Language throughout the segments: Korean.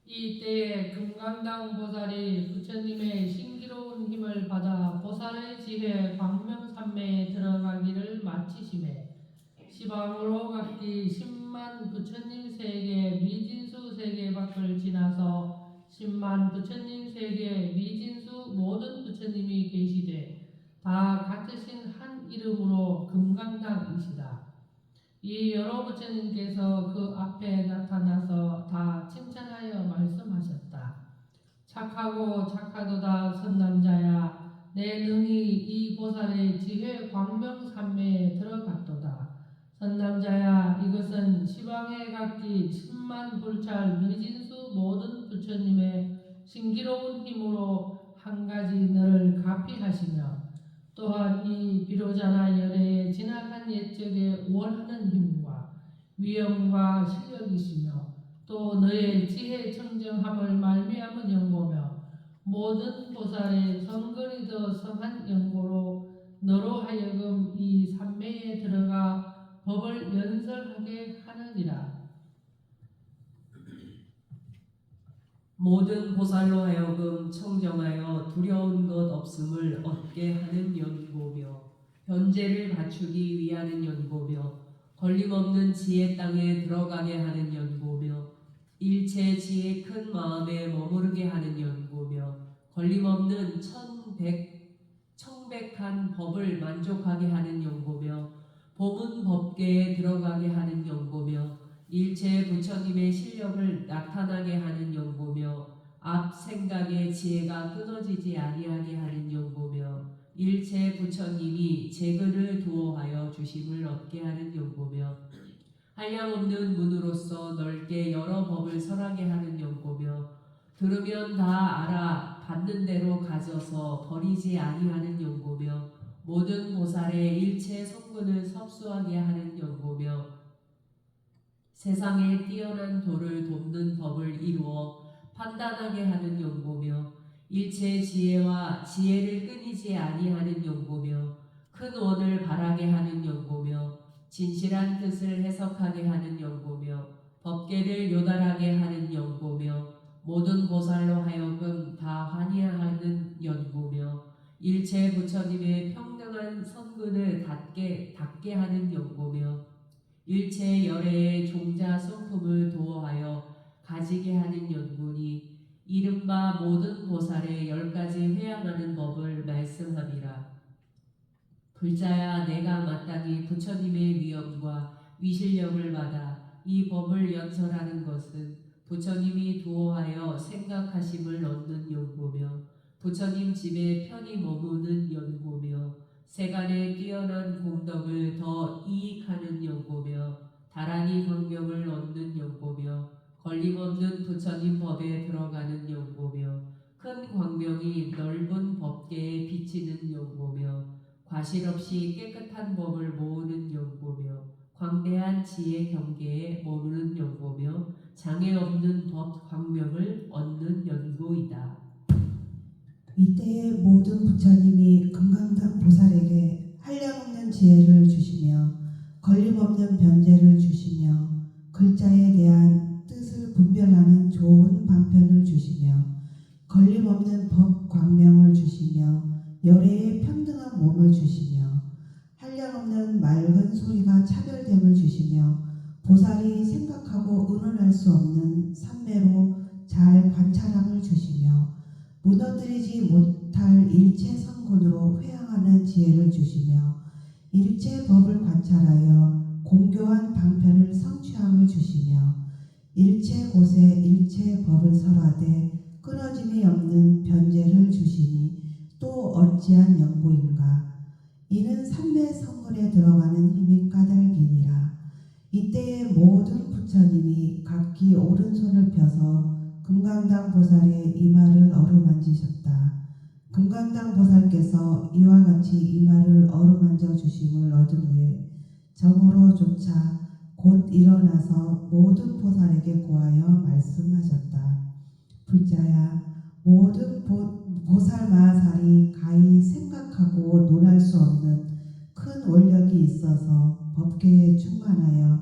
이때에 금강당 보살이 부처님의 신기로운 힘을 받아 보살의 지혜 광명산매에 들어가기를 마치심에 시방으로 각기 10만 부처님 세계 미진수 세계 밖을 지나서 10만 부처님 세계 미진수 모든 부처님이 계시되 다 같으신 한 이름으로 금강당이시다. 이 여러 부처님께서 그 앞에 나타나서 다 칭찬하여 말씀하셨다. 착하고 착하도다 선남자야, 내 능히 이 보살의 지혜 광명산매에 들어갔도다. 선남자야, 이것은 시방에 각기 10만 불찰 미진수 모든 부처님의 신기로운 힘으로 한 가지 너를 가피하시며 또한 이 비로자나 열애에 지나간 옛적에 원하는 힘과 위엄과 실력이시며 또 너의 지혜 청정함을 말미암은 연고며 모든 보살의 성근이 더 성한 연고로 너로 하여금 이 삼매에 들어가 법을 연설하게 하느니라. 모든 보살로 하여금 청정하여 두려운 것 없음을 얻게 하는 연고며 변제를 갖추기 위하는 연고며 걸림없는 지혜 땅에 들어가게 하는 연고며 일체 지혜 큰 마음에 머무르게 하는 연고며 걸림없는 청백한 법을 만족하게 하는 연고며 보문 법계에 들어가게 하는 연고며 일체 부처님의 실력을 나타나게 하는 연고며 앞 생각의 지혜가 끊어지지 아니하게 하는 연고며 일체 부처님이 재근을 도어하여 주심을 얻게 하는 연고며 한량없는 문으로서 넓게 여러 법을 설하게 하는 연고며 들으면 다 알아 받는 대로 가져서 버리지 아니하는 연고며 모든 보살의 일체 성분을 섭수하게 하는 연고며 세상에 뛰어난 도를 돕는 법을 이루어 판단하게 하는 연고며 일체 지혜와 지혜를 끊이지 아니하는 연고며 큰 원을 바라게 하는 연고며 진실한 뜻을 해석하게 하는 연고며 법계를 요달하게 하는 연고며 모든 보살로 하여금 다 환희하는 연고며 일체 부처님의 평등한 선근을 닫게 하는 연고며 일체 열애의 종자 성품을 도어하여 가지게 하는 연분이 이른바 모든 보살의 10가지 회양하는 법을 말씀함이라. 불자야, 내가 마땅히 부처님의 위엄과 위실력을 받아 이 법을 연설하는 것은 부처님이 도어하여 생각하심을 얻는 연고며 부처님 집에 편히 머무는 연고며 세간의 뛰어난 공덕을 더 이익하는 연고며 다란히 광명을 얻는 연고며 걸림없는 부처님 법에 들어가는 연고며 큰 광명이 넓은 법계에 비치는 연고며 과실 없이 깨끗한 법을 모으는 연고며 광대한 지혜 경계에 머무는 연고며 장애 없는 법 광명을 얻는 연고이다. 이때에 모든 부처님이 금강당 보살에게 한량없는 지혜를 주시며 걸림없는 변제를 주시며 글자에 대한 뜻을 분별하는 좋은 방편을 주시며 걸림없는 법 광명을 주시며 열애의 평등한 몸을 주시며 한량없는 맑은 소리가 차별됨을 주시며 보살이 생각하고 의논할 수 없는 삼매로 잘 관찰함을 주시며 무너뜨리지 못할 일체 성군으로 회양하는 지혜를 주시며 일체 법을 관찰하여 공교한 방편을 성취함을 주시며 일체 곳에 일체 법을 설하되 끊어짐이 없는 변제를 주시니 또 어찌한 연고인가. 이는 삼매 성군에 들어가는 힘이 까닭이니라. 이때에 모든 부처님이 각기 오른손을 펴서 금강당 보살의 이마를 어루만지셨다. 금강당 보살께서 이와 같이 이마를 어루만져 주심을 얻은 후에 정으로조차 곧 일어나서 모든 보살에게 고하여 말씀하셨다. 불자야, 모든 보살 마하살이 가히 생각하고 논할 수 없는 큰 원력이 있어서 법계에 충만하여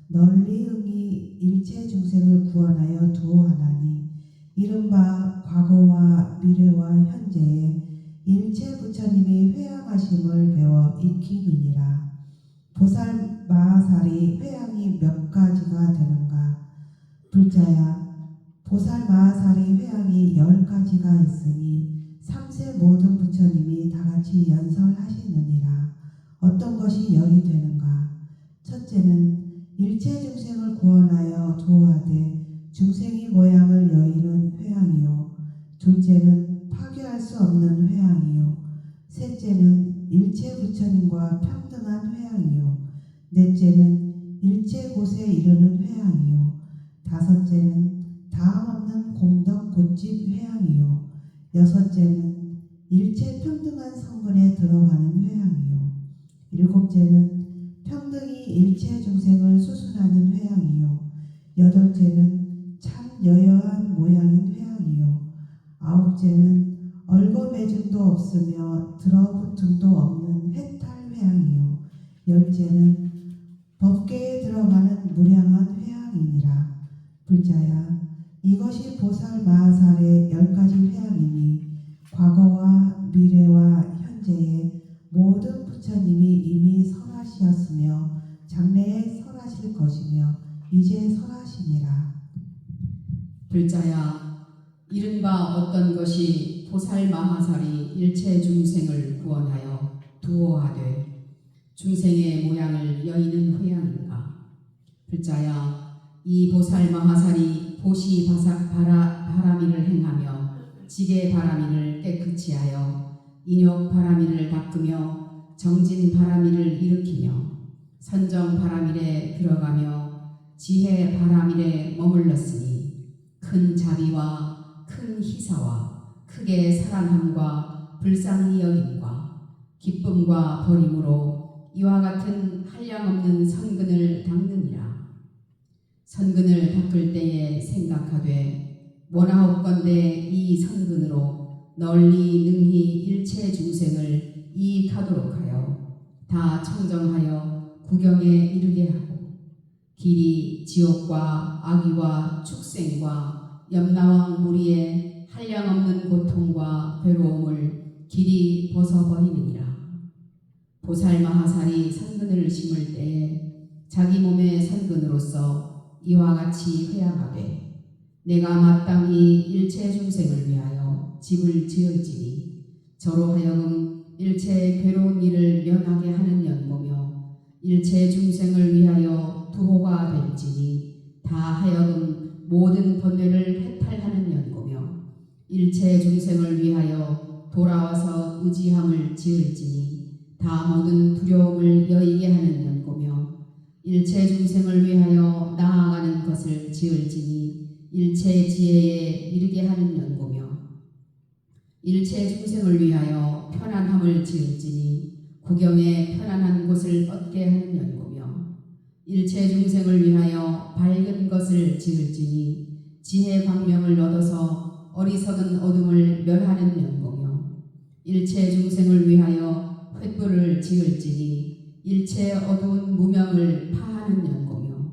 널리 응이 일체 중생을 구원하여 두어하나니 이른바 과거와 미래와 현재의 일체 부처님이 회양하심을 배워 익힘이니라. 보살 마하살이 회양이 몇 가지가 되는가? 불자야, 보살 마하살이 회양이 10가지가 있으니 삼세 모든 부처님이 다같이 연설하시느니라. 어떤 것이 열이 되는가? 첫째는 일체 중생을 구원하여 도하되 중생이 모양을 여의는 회양이요. 둘째는 파괴할 수 없는 회양이요. 셋째는 일체 부처님과 평등한 회양이요. 넷째는 일체 곳에 이르는 회양이요. 다섯째는 다음 없는 공덕 곧집 회양이요. 여섯째는 일체 평등한 성근에 들어가는 회양이요. 일곱째는 평등히 일체 중생을 수순하는 회양이요. 여덟째는 참 여여한 모양인 회양이요. 아홉째는 얼거매짐도 없으며 들어붙음도 없는 해탈 회양이요. 열째는 법계에 들어가는 무량한 회양이니라. 불자야, 이것이 보살 마하살의 10가지 회양이니 과거와 미래와 현재의 모든 부처님이 이미 설하시었으며 장래에 설하실 것이며 이제 설하시니라. 불자야, 이른바 어떤 것이 보살 마하살이 일체 중생을 구원하여 두어하되 중생의 모양을 여의는 회양인가? 불자야, 이 보살 마하살이 보시 바라미를 행하며 지게 바라미를 깨끗이 하여 인욕 바라미를 닦으며 정진 바라미를 일으키며 선정 바라밀에 들어가며 지혜 바라밀에 머물렀으니 큰 자비와 큰 희사와 크게 사랑함과 불쌍히 여김과 기쁨과 버림으로 이와 같은 한량없는 선근을 닦느니라. 선근을 닦을 때에 생각하되 원하옵건대 이 선근으로 널리 능히 일체 중생을 이익하도록 하여 다 청정하여 구경에 이르게 하고 길이 지옥과 악의와 축생과 염라왕 무리의 한량없는 고통과 괴로움을 길이 벗어버리느니라. 보살 마하살이 선근을 심을 때에 자기 몸의 선근으로서 이와 같이 회양하되 내가 마땅히 일체 중생을 위하여 집을 지을지니 저로 하여금 일체 괴로운 일을 면하게 하는 연고며 일체 중생을 위하여 두호가 될지니 다 하여금 모든 번뇌를 해탈하는 연고며 일체 중생을 위하여 돌아와서 의지함을 지을지니 다 모든 두려움을 여의게 하는 연고며 일체 중생을 위하여 나아가는 것을 지을지니 일체 지혜에 이르게 하는 연고며 일체 중생을 위하여 편안함을 지을지니 구경에 편안한 곳을 얻게 하는 연고며 일체 중생을 위하여 밝은 것을 지을지니 지혜 광명을 얻어서 어리석은 어둠을 멸하는 연고며 일체 중생을 위하여 횃불을 지을지니 일체 어두운 무명을 파하는 연고며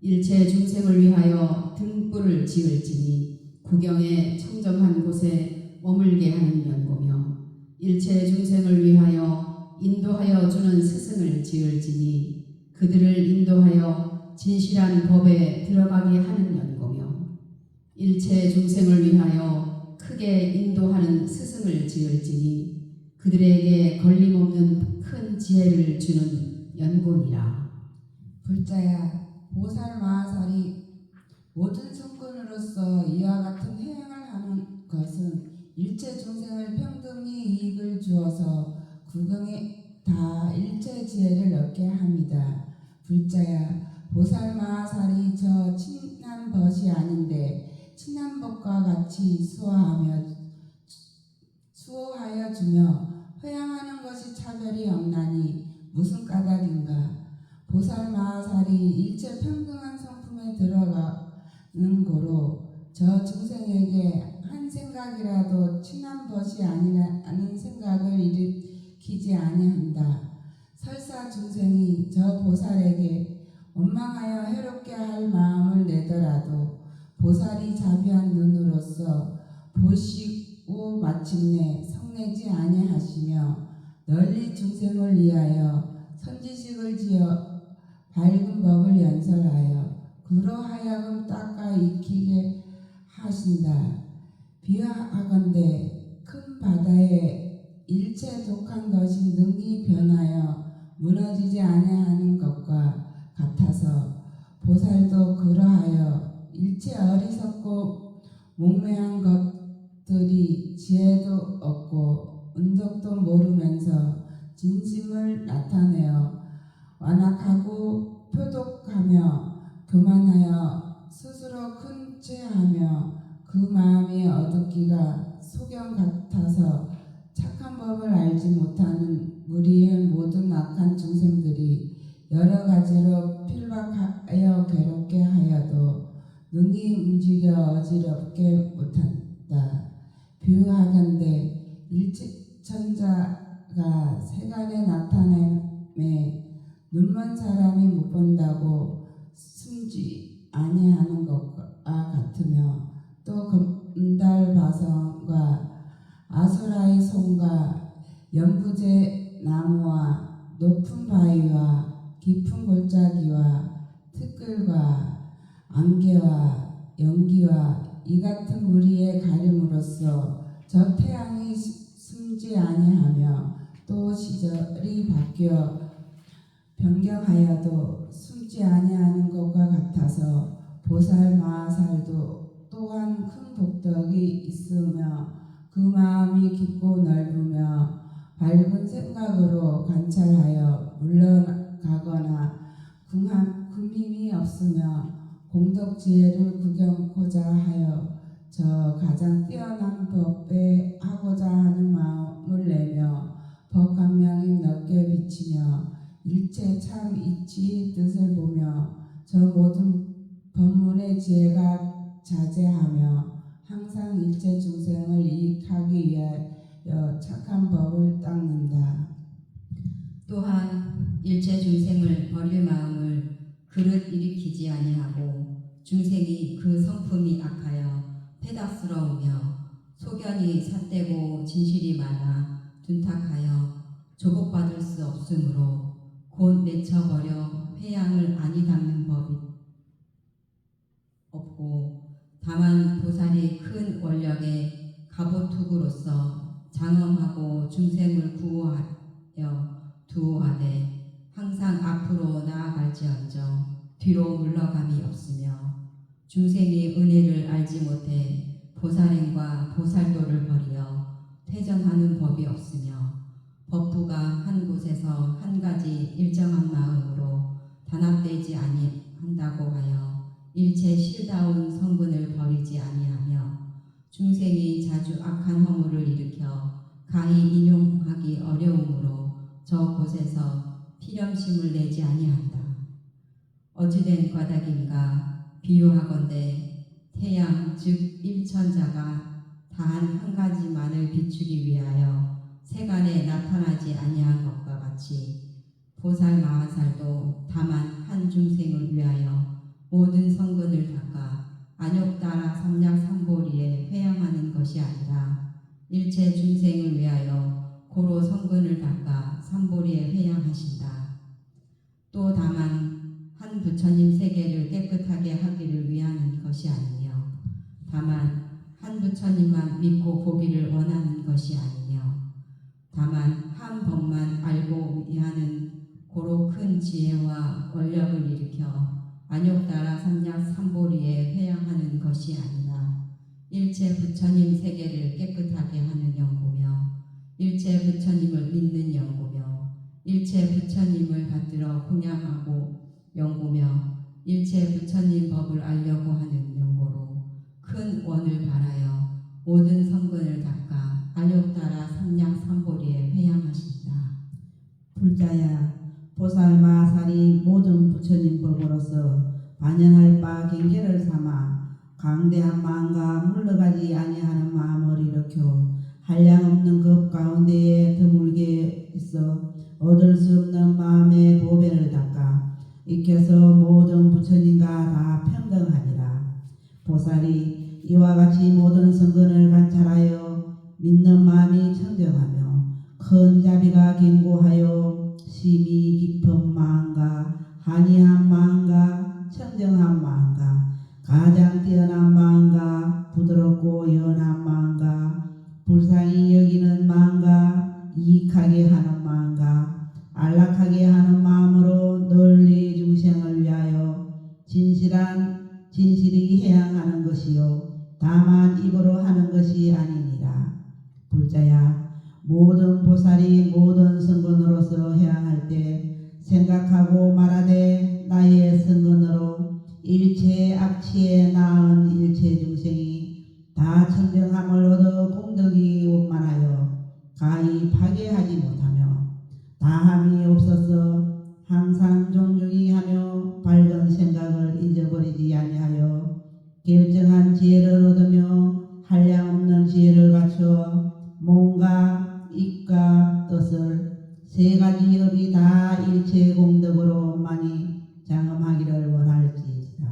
일체 중생을 위하여 등불을 지을지니 구경에 청정한 곳에 머물게 하는 연고며 일체 중생을 위하여 인도하여 주는 스승을 지을지니 그들을 인도하여 진실한 법에 들어가게 하는 연고며 일체 중생을 위하여 크게 인도하는 스승을 지을지니 그들에게 걸림없는 큰 지혜를 주는 연고니라. 불자야, 보살 마하살이 모든 성근으로서 이와 같은 행을 하는 것은 일체 중생을 평등히 이익을 주어서 구경에 다 일체 지혜를 얻게 합니다. 불자야, 보살 마하살이 저 친한 벗이 아닌데 친한 벗과 같이 수호하여 주며 회양하는 것이 차별이 없나니 무슨 까닭인가? 보살 마하살이 일체 평등한 성품에 들어가는 고로 저 중생에게 한 생각이라도 친한 벗이 아니라는 생각을 일으키지 아니한다. 설사 중생이 저 보살에게 원망하여 해롭게 할 마음을 내더라도 보살이 자비한 눈으로서 보시고 마침내 성내지 아니하시며 널리 중생을 위하여 선지식을 지어 밝은 법을 연설하여 그러하여금 닦아 익히게 하신다. 비하하건대 큰 바다에 일체 독한 것이 능히 변하여 무너지지 아니하는 것과 같아서 보살도 그러하여 일체 어리석고 목매한 것들이 지혜도 없고 은덕도 모르면서 진심을 나타내어 완악하고 표독하며 교만하여 스스로 큰 죄하며 그 마음이 어둡기가 소경 같아서 착한 법을 알지 못하는 무리의 모든 악한 중생들이 여러 가지로 필박하여 괴롭게 하여도 능히 움직여 어지럽게 못한다. 비유하건대 일체천자가 세간에 나타남에 눈먼 사람이 못 본다고 숨지 아니하는 것과 같으며 또 금달바성과 아수라의 송과 연부제 나무와 높은 바위와 깊은 골짜기와 티끌과 안개와 연기와 이 같은 무리에 가림으로써 저 태양이 숨지 아니하며 또 시절이 바뀌어 변경하여도 숨지 아니하는 것과 같아서 보살 마하살도 또한 큰 복덕이 있으며 그 마음이 깊고 넓으며 밝은 생각으로 관찰하여 물러가거나 금힘이 없으며 공덕 지혜를 구경코자 하여 저 가장 뛰어난 법에 하고자 하는 마음을 내며 법 광명이 넓게 비치며 일체 참 이치 뜻을 보며 저 모든 법문의 지혜가 자제하며 항상 일체 중생을 이익하기 위하여 착한 법을 닦는다. 또한 일체 중생을 버릴 마음을 그릇 일으키지 아니하고 중생이 그 성품이 악하여 패닥스러우며 소견이 삿되고 진실이 많아 둔탁하여 조복받을 수 없으므로 곧 내쳐버려 회양을 아니 닦는 법이 없고 다만 보살이 큰 원력의 갑오투구로서 장엄하고 중생을 구호하여 두호하되 항상 앞으로 나아갈지언정 뒤로 물러감이 없으며 중생이 은혜를 알지 못해 보살행과 보살도를 버리어 퇴전하는 법이 없으며 법부가 한 곳에서 한 가지 일정한 마음으로 단합되지 아니한다고 하여 일체 실다운 성분을 버리지 아니하며 중생이 자주 악한 허물을 일으켜 가히 인용하기 어려우므로 저 곳에서 필염심을 내지 아니한다. 어찌된 까닭인가 비유하건대 태양 즉 일천자가 단 한 가지만을 비추기 위하여 세간에 나타나지 아니한 것과 같이 보살 마하살도 다만 한 중생을 위하여 모든 성근을 닦아 안욕따라 삼략삼보리에 회양하는 것이 아니라 일체 중생을 위하여 고로 성근을 닦아 삼보리에 회양하신다. 또 다만 한 부처님 세계를 깨끗하게 하기를 위하는 것이 아니며 다만 한 부처님만 믿고 보기를 원하는 것이 아니며 다만 한 법만 알고 위하는 고로 큰 지혜와 원력을 일으켜 안욕따라 삼략삼보리에 회양하는 것이 아니라 일체 부처님 세계를 깨끗하게 하는 연고며 일체 부처님을 믿는 연고며 일체 부처님을 받들어 공양하고 연고며 일체 부처님 법을 알려고 하는 연고로 큰 원을 바라여 모든 성근을 닦아 안욕따라 삼략삼보리에 회양하신다. 불자야, 보살 마하살이 모든 부처님 법으로서 반영할 바 경계를 삼아 강대한 마음과 물러가지 아니하는 마음을 일으켜 한량없는 급 가운데에 드물게 있어 얻을 수 없는 마음의 보배를 닦아 익혀서 모든 부처님과 다 평등하니라. 보살이 이와 같이 모든 성근을 관찰하여 믿는 마음이 청정하며 큰 자비가 견고하여 심히 깊은 마음과 한이한 마음과 청정한 마음과 가장 뛰어난 마음과 부드럽고 연한 마음과 불쌍히 여기는 마음과 이익하게 하는 마음과 안락하게 하는 마음으로 널리 중생을 위하여 진실히 해양하는 것이요 다만 입으로 하는 것이 아니니라. 불자야, 모든 보살이 모든 성근으로서 해양할 때 생각하고 말하되 나의 성근으로 일체 악취에 나은 일체 중생이 다 청정함을 얻어 공덕이 원만하여 가히 파괴하지 못하며 다함이 없어서 항상 존중히 하며 밝은 생각을 잊어버리지 아니하여 결정한 지혜를 얻으며 한량없는 지혜를 갖추어 몸과 입과 뜻을 세 가지 업이 다 일체 공덕으로 많이 장엄하기를 원할지이다.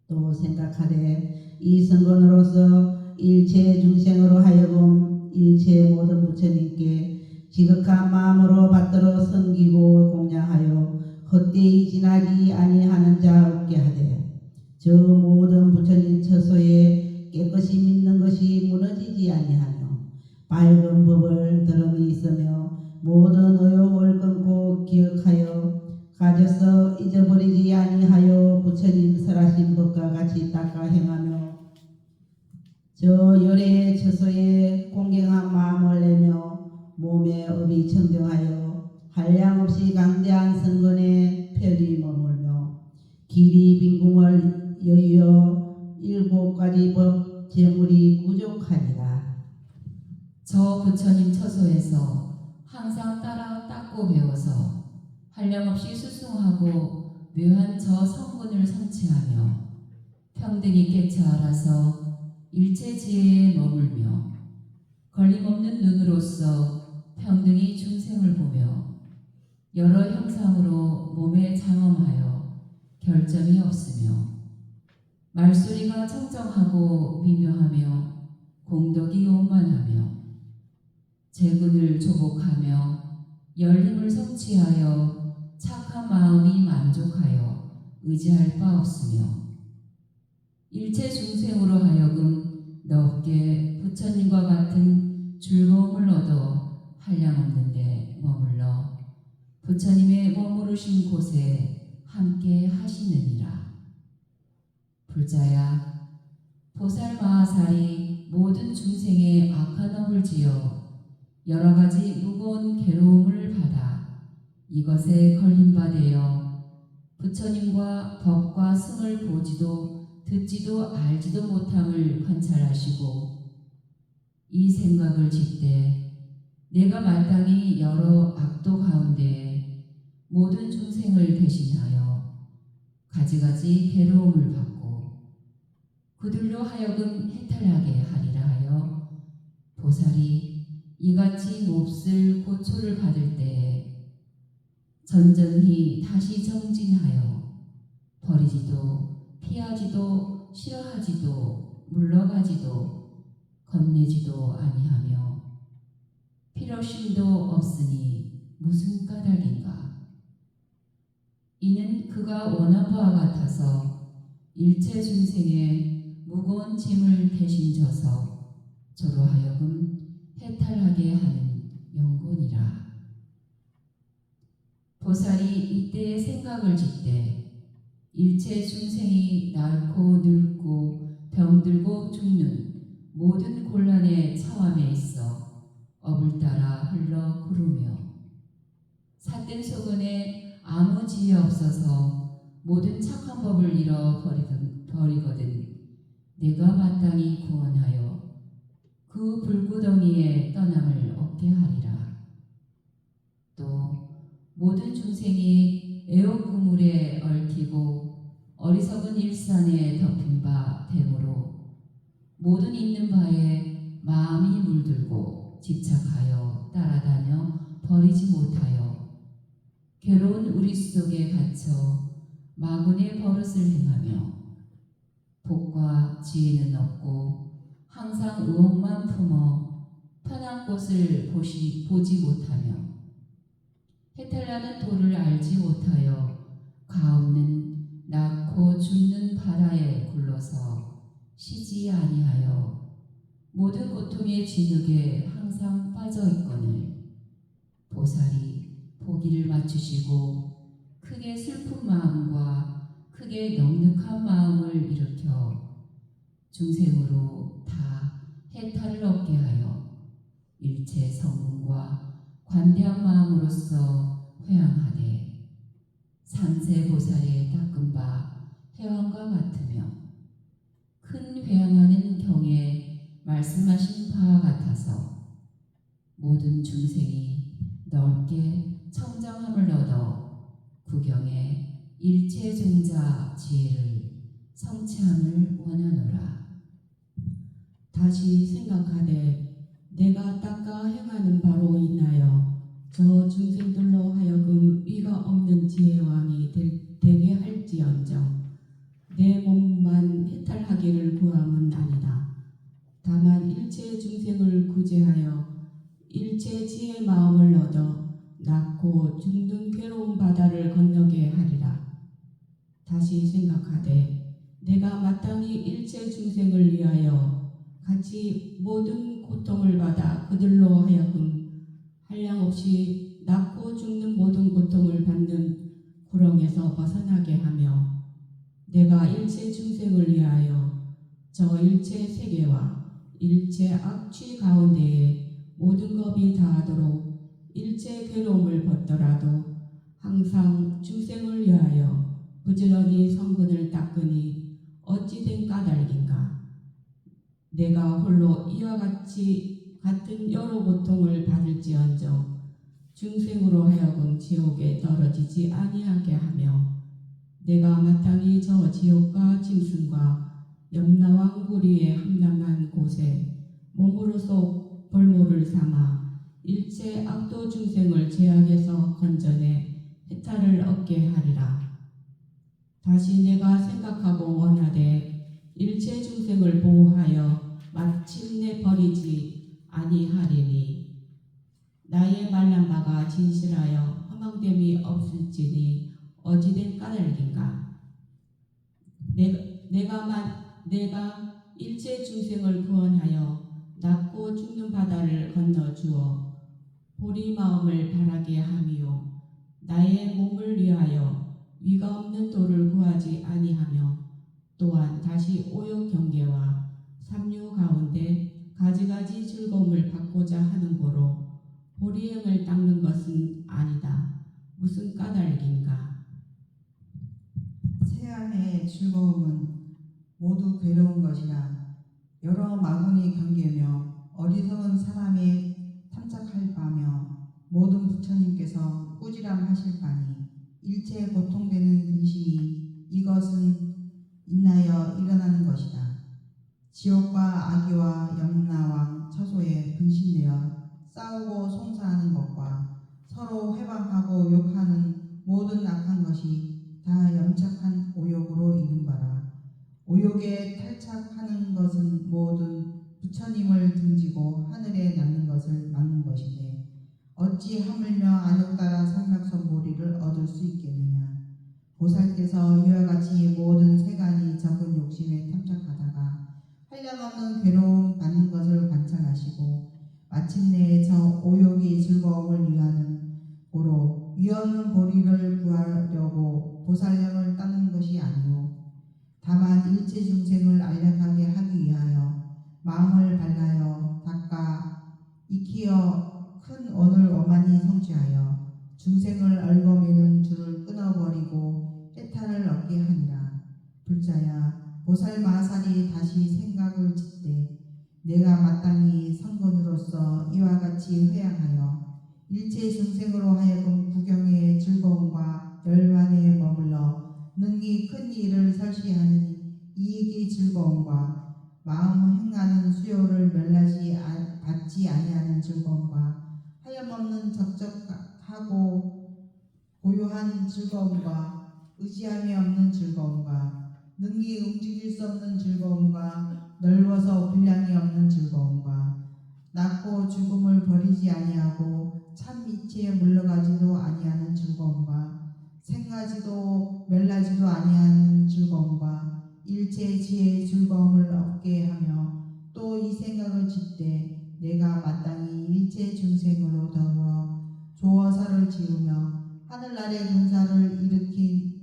또 생각하되 이 성건으로서 일체 중생으로 하여금 일체 모든 부처님께 지극한 마음으로 받들어 섬기고 공양하여 헛되이 지나지 아니하는 자 없게 하되 저 모든 부처님 처소에 깨끗이 믿는 것이 무너지지 아니하며 밝은 법을 들음이 있으며 모든 의욕을 끊고 기억하여 가져서 잊어버리지 아니하여 부처님 설하신 법과 같이 닦아 행하며 저 열의 처소에 공경한 마음을 내며 몸의 업이 청정하여 한량없이 강대한 성근에 편히 머물며 길이 빈궁을 여유어 7가지 법 재물이 부족하니라. 저 부처님 처소에서 항상 따라 닦고 배워서 한량없이 수승하고 묘한 저 성분을 성취하며 평등히 깨쳐 알아서 일체 지혜에 머물며 걸림없는 눈으로서 평등히 중생을 보며 여러 형상으로 몸에 장엄하여 결점이 없으며 말소리가 청정하고 미묘하며 공덕이 원만하며 재군을 조복하며 열림을 성취하여 착한 마음이 만족하여 의지할 바 없으며 일체 중생으로 하여금 넓게 부처님과 같은 즐거움을 얻어 한량없는 데 머물러 부처님의 머무르신 곳에 함께 하시느니라. 불자야, 보살 마하살이 모든 중생의 악한 업을 지어 여러 가지 무거운 괴로움을 받아 이것에 걸림받아 부처님과 법과 승을 보지도 듣지도 알지도 못함을 관찰하시고 이 생각을 짓되 내가 마땅히 여러 악도 가운데 모든 중생을 대신하여 가지가지 괴로움을 받고 그들로 하여금 해탈하게 하리라 하여 보살이 이같이 몹쓸 고초를 받을 때에 전전히 다시 정진하여 버리지도 피하지도 싫어하지도 물러가지도 겁내지도 아니하며 필요심도 없으니 무슨 까닭인가. 이는 그가 원한 바와 같아서 일체 중생의 무거운 짐을 대신 져서 저로 하여금 해탈하게 하는 영혼이라. 보살이 이때의 생각을 짓되 일체 중생이 낡고 늙고 병들고 죽는 모든 곤란의 처함에 있어 업을 따라 흘러 구르며 삿된 소근에 아무 지혜 없어서 모든 착한 법을 잃어 버리거든 내가 마땅히 구원하여 그 불구덩이에 떠남을 얻게 하리라. 또 모든 중생이 애옥구물에 얽히고 어리석은 일산에 덮인 바 되므로 모든 있는 바에 마음이 물들고 집착하여 따라다녀 버리지 못하여 괴로운 우리 속에 갇혀 마군의 버릇을 행하며 복과 지혜는 없고 항상 의혹만 품어 편한 곳을 보지 못하며 해탈하는 도를 알지 못하여 가없는 낳고 죽는 바다에 굴러서 쉬지 아니하여 모든 고통의 진흙에 항상 빠져 있거늘 보살이 보기를 맞추시고 크게 슬픈 마음과 크게 넉넉한 마음을 일으켜 중생으로 다 해탈을 얻게 하여 일체 성문과 관대한 마음으로써 회항하되 산세보살의 닦은 바 회왕과 같으며 큰 회항하는 경에 말씀하신 바와 같아서 모든 중생이 넓게 청정함을 얻어 구경에 일체 종자 지혜를 성취함을 원하노라. 다시 생각하되 내가 닦아 행하는 바로 인하여 저 중생들로 하여금 위가 없는 지혜왕이 되게 할지언정 내 몸만 해탈하기를 구함은 아니다. 다만 일체 중생을 구제하여 일체 지혜 마음을 얻어 낳고 죽는 괴로운 바다를 건너게 하리라. 다시 생각하되 내가 마땅히 일체 중생을 위하여 같이 모든 고통을 받아 그들로 하여금 한량없이 낳고 죽는 모든 고통을 받는 구렁에서 벗어나게 하며 내가 일체 중생을 위하여 저 일체 세계와 일체 악취 가운데에 모든 겁이 다하도록 일체 괴로움을 벗더라도 항상 중생을 위하여 부지런히 성근을 닦으니 어찌된 까닭인가. 내가 홀로 이와 같은 여러 고통을 받을지언정 중생으로 하여금 지옥에 떨어지지 아니하게 하며 내가 마땅히 저 지옥과 짐승과 염라왕 구리에 함량한 곳에 몸으로서 볼모를 삼아 일체 악도 중생을 죄악에서 건져내 해탈을 얻게 하리라. 다시 내가 생각하고 원하되 일체 중생을 보호하여 마침내 버리지 아니하리니 나의 말한 바가 진실하여 허망됨이 없을지니 어찌된 까닭인가. 내가 일체 중생을 구원하여 낳고 죽는 바다를 건너 주어 보리 마음을 바라게 하미요 나의 몸을 위하여 위가 없는 도를 구하지 아니하며 또한 다시 오욕 경계와 삼류 가운데 가지가지 즐거움을 받고자 하는 고로 보리행을 닦는 것은 아니다. 무슨 까닭인가. 세안의 즐거움은 모두 괴로운 것이라 여러 마군이 경계며 어리석은 사람이 탐착할 바며 모든 부처님께서 꾸지람하실 바니 일체 고통되는 근심이 이것은 인하여 일어나는 것이다. 지옥과 아기와 염라왕 처소에 분신되어 싸우고 송사하는 것과 서로 회방하고 욕하는 모든 악한 것이 다 염착한 오욕으로 이른 바라. 오욕에 탈착하는 것은 모든 부처님을 등지고 하늘에 낳는 것을 막는 것이네. 어찌 하물며 안욕 따라 삼락선보리를 얻을 수 있겠느냐. 보살께서 이와 같이 모든 세간이 적은 욕심에 탐착하다가 한량없는 괴로움 받는 것을 관찰하시고 마침내 저 오욕이 즐거움을 위하는 고로 위없는 보리를 구하려고 보살령을 따는 것이 아니오. 다만 일체 중생을 안락하게 하기 위하여 마음을 발라여 닦아 익히어 큰 원을 원만히 성취하여 중생을 얽어매는 줄을 끊어버리고 해탈을 얻게 하니라. 불자야, 보살 마살이 다시 생각을 짓되 내가 마땅히 성건으로서 이와 같이 회양하여 일체 중생으로 하여금 구경의 즐거움과 열반에 머물러 능히 큰 일을 설시하는 이익의 즐거움과 마음 행하는 수요를 멸하지 받지 아니하는 즐거움과 하염없는 적적하고 고요한 즐거움과 의지함이 없는 즐거움과 능히 움직일 수 없는 즐거움과 넓어서 분량이 없는 즐거움과 낳고 죽음을 버리지 아니하고 참 이치에 물러가지도 아니하는 즐거움과 생가지도 멸라지도 아니하는 즐거움과 일체 지혜의 즐거움을 얻게 하며 또 이 생각을 짓되 내가 마땅히 일체 중생으로 더불어 조어사를 지으며 하늘나라의 군사를 일으킨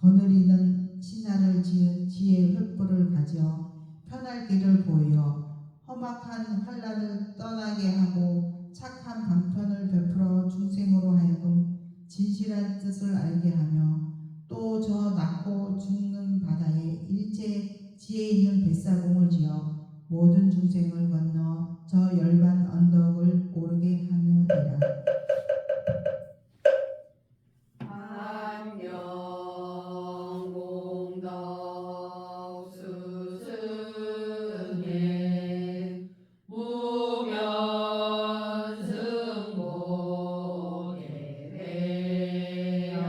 거느리는 신하를 지은 지혜의 횃불을 가져 편할 길을 보여 험악한 환란을 떠나게 하고 착한 방편을 베풀어 중생으로 하여금 진실한 뜻을 알게 하며 또 저 낳고 죽는 바다에 일체 지혜 있는 뱃사공을 지어 모든 중생을 건너 저 열반 언덕을 오르게 하느니라. 안녕공덕 스승의 무변승복의 배양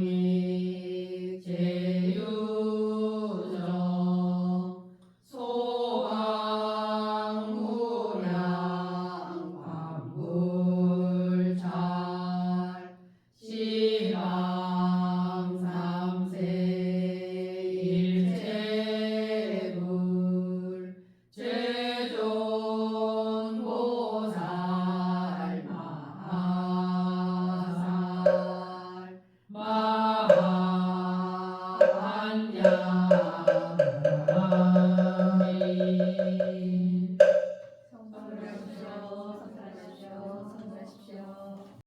고원지미 제유정 소강무량 관불잘 시방삼세 일체불 최종보살 마하살 마한양